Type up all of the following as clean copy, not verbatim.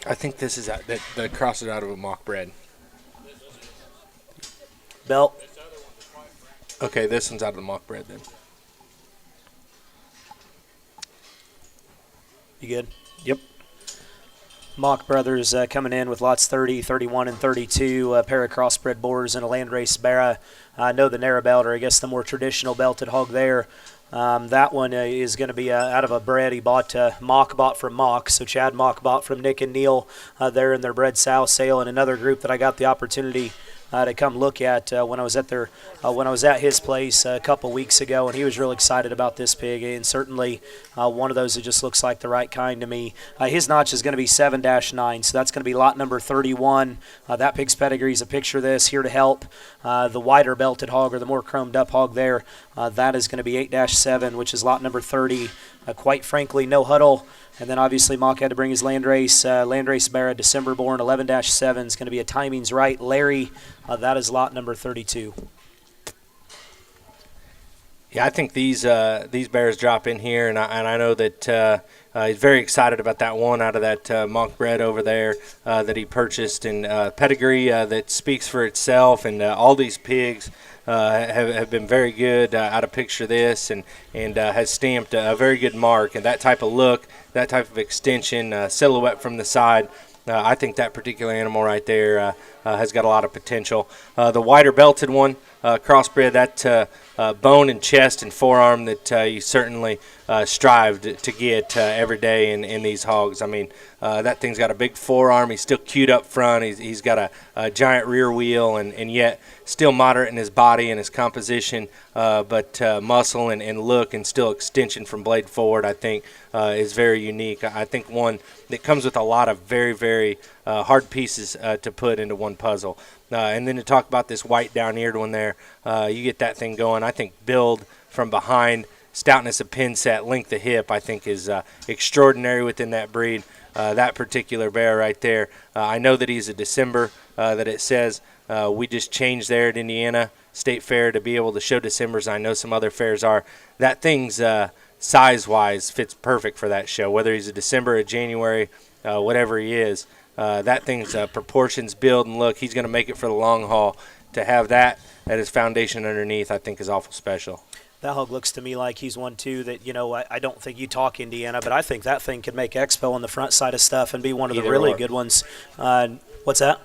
I think this is the cross is out of a mock bred. Belt. Okay, this one's out of the mock bred then. You good? Yep. Mauck Brothers coming in with lots 30, 31, and 32, a pair of crossbred boars and a landrace barra. I know the narrow belt, or I guess the more traditional belted hog there. That one is going to be out of a bred he bought, Mauck bought from Mauck. So Chad Mauck bought from Nick and Neil there in their bred sow sale, and another group that I got the opportunity to come look at when I was at his place a couple weeks ago, and he was really excited about this pig, and certainly one of those that just looks like the right kind to me. His notch is going to be 7-9, so that's going to be lot number 31. That pig's pedigree is a picture of this here to help. The wider belted hog, or the more chromed up hog there, that is going to be 8-7, which is lot number 30. Quite frankly, no huddle. And then obviously Mauck had to bring his Landrace Barra, December born, 11-7 is going to be a timings right. Larry, that is lot number 32. Yeah, I think these bears drop in here, and I know that he's very excited about that one out of that mock bred over there that he purchased, and pedigree that speaks for itself, and all these pigs have been very good out of picture this, and has stamped a very good mark, and that type of look, that type of extension, silhouette from the side. I think that particular animal right there has got a lot of potential. The wider belted one, crossbred, that bone and chest and forearm that you certainly strive to get every day in these hogs. I mean, that thing's got a big forearm. He's still cute up front. He's got a giant rear wheel, and yet still moderate in his body and his composition, but muscle and look and still extension from blade forward, I think, is very unique. I think one that comes with a lot of very, very hard pieces to put into one puzzle. And then to talk about this white down-eared one there, you get that thing going. I think build from behind, stoutness of pin set, length of hip, I think is extraordinary within that breed. That particular bear right there. I know that he's a December, that it says we just changed there at Indiana State Fair to be able to show Decembers. I know some other fairs are. That thing's size-wise fits perfect for that show, whether he's a December or January, whatever he is. That thing's proportions, build, and look, he's going to make it for the long haul. To have that at his foundation underneath, I think is awful special. That hog looks to me like he's one, too, that, I don't think you talk Indiana, but I think that thing could make Expo on the front side of stuff and be one of the really good ones. What's that?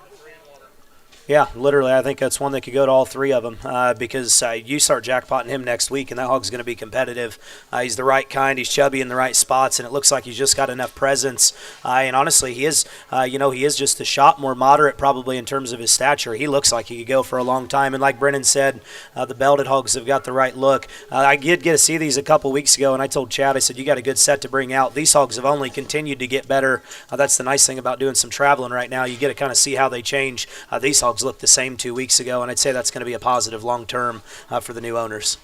Yeah, literally, I think that's one that could go to all three of them because you start jackpotting him next week, and that hog's going to be competitive. He's the right kind. He's chubby in the right spots, and it looks like he's just got enough presence. And honestly, he is, he is just a shot more moderate probably in terms of his stature. He looks like he could go for a long time. And like Brennan said, the belted hogs have got the right look. I did get to see these a couple weeks ago, and I told Chad, I said, you got a good set to bring out. These hogs have only continued to get better. That's the nice thing about doing some traveling right now. You get to kind of see how they change. These hogs looked the same 2 weeks ago, and I'd say that's going to be a positive long-term for the new owners.